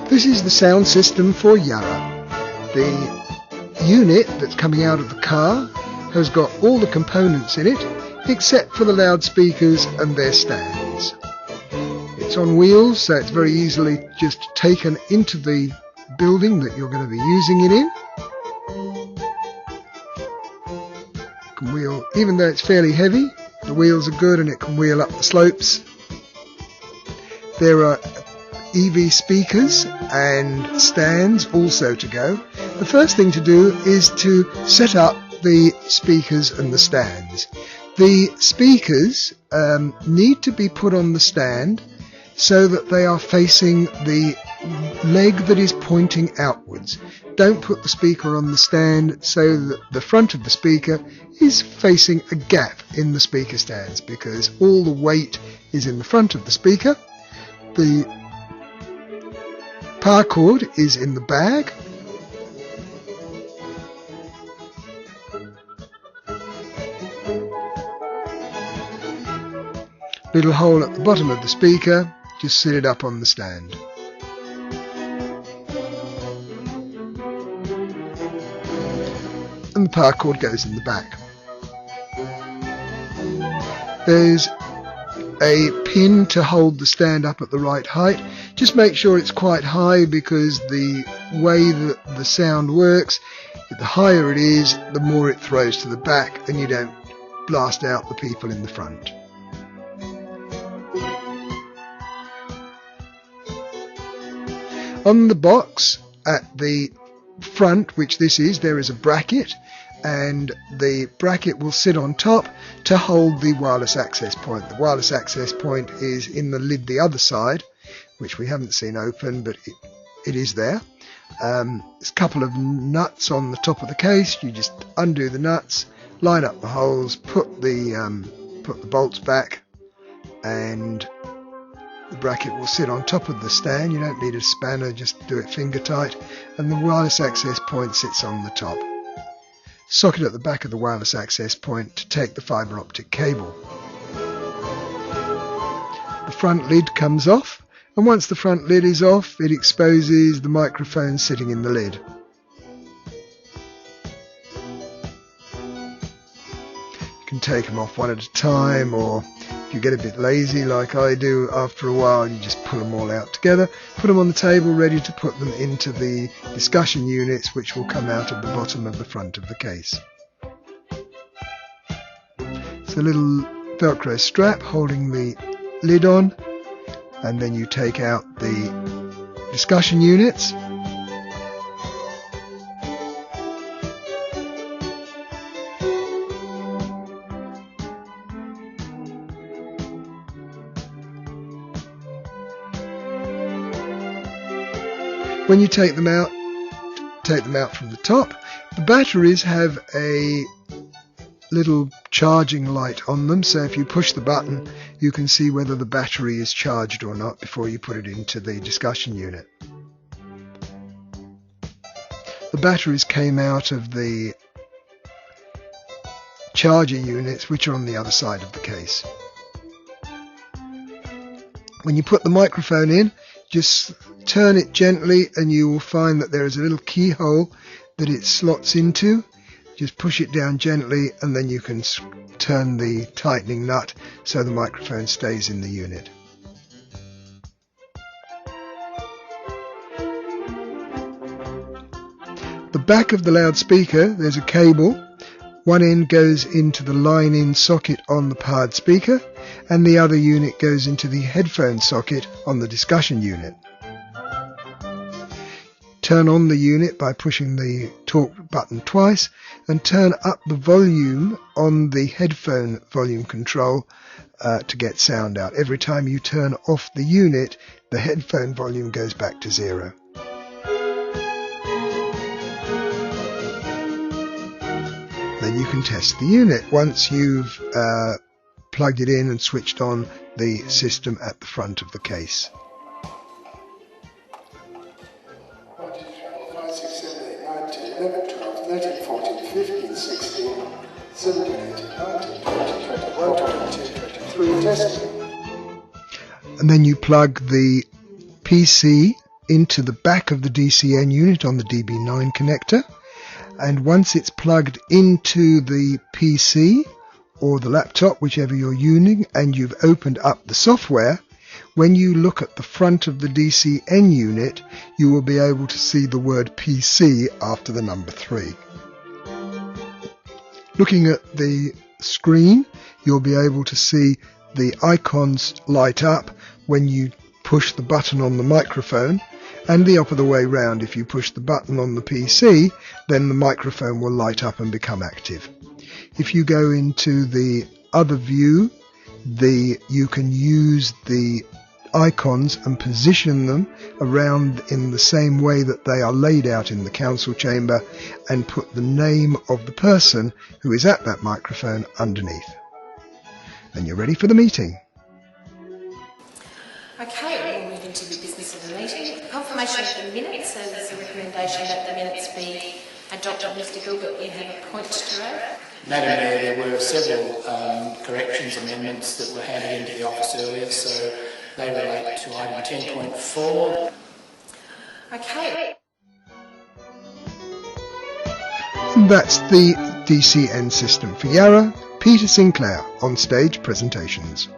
This is the sound system for Yarra. The unit that's coming out of the car has got all the components in it except for the loudspeakers and their stands. It's on wheels, so it's very easily just taken into the building that you're going to be using it in. It can wheel, even though it's fairly heavy, the wheels are good and it can wheel up the slopes. There are EV speakers and stands also to go. The first thing to do is to set up the speakers and the stands. The speakers need to be put on the stand so that they are facing the leg that is pointing outwards. Don't put the speaker on the stand so that the front of the speaker is facing a gap in the speaker stands, because all the weight is in the front of the speaker. The power cord is in the bag. Little hole at the bottom of the speaker, just sit it up on the stand. And the power cord goes in the back. There's a pin to hold the stand up at the right height. Just make sure it's quite high, because the way that the sound works, the higher it is, the more it throws to the back and you don't blast out the people in the front. On the box at the front, which this is, there is a bracket, and the bracket will sit on top to hold the wireless access point. The wireless access point is in the lid the other side, which we haven't seen open, but it is there. There's a couple of nuts on the top of the case. You just undo the nuts, line up the holes, put the bolts back, and the bracket will sit on top of the stand. You don't need a spanner, just do it finger tight, and the wireless access point sits on the top. Socket at the back of the wireless access point to take the fibre optic cable. The front lid comes off, and once the front lid is off, it exposes the microphone sitting in the lid. You can take them off one at a time, or if you get a bit lazy like I do, after a while you just pull them all out together, put them on the table ready to put them into the discussion units, which will come out of the bottom of the front of the case. It's a little Velcro strap holding the lid on, and then you take out the discussion units. When you take them out from the top. The batteries have a little charging light on them, so if you push the button you can see whether the battery is charged or not before you put it into the discussion unit. The batteries came out of the charger units, which are on the other side of the case. When you put the microphone in, just turn it gently and you will find that there is a little keyhole that it slots into. Just push it down gently and then you can turn the tightening nut so the microphone stays in the unit. The back of the loudspeaker, there's a cable. One end goes into the line-in socket on the powered speaker, and the other unit goes into the headphone socket on the discussion unit. Turn on the unit by pushing the talk button twice, and turn up the volume on the headphone volume control to get sound out. Every time you turn off the unit, the headphone volume goes back to 0. Then you can test the unit once you've plugged it in and switched on the system at the front of the case. 1, 2, 3, 4, 5, 6, 7, 8, 9, 10, 11, 12, 13, 14, 15, 16, 17, 18, 19, 20, 21, 22, 23, testing. And then you plug the PC into the back of the DCN unit on the DB9 connector, and once it's plugged into the PC or the laptop, whichever you're using, and you've opened up the software, when you look at the front of the DCN unit, you will be able to see the word PC after the number 3. Looking at the screen, you'll be able to see the icons light up when you push the button on the microphone, and the other way round. If you push the button on the PC, then the microphone will light up and become active. If you go into the other view, you can use the icons and position them around in the same way that they are laid out in the council chamber, and put the name of the person who is at that microphone underneath. And you're ready for the meeting. Okay, we'll move into the business of the meeting. Confirmation of the minutes, so there's a recommendation that the minutes be adopted. Mr Gilbert, you have a point to raise. Madam Mayor, there were several corrections amendments that were handed into the office earlier, so they relate to item 10.4. Okay. And that's the DCN system for Yarra. Peter Sinclair on stage presentations.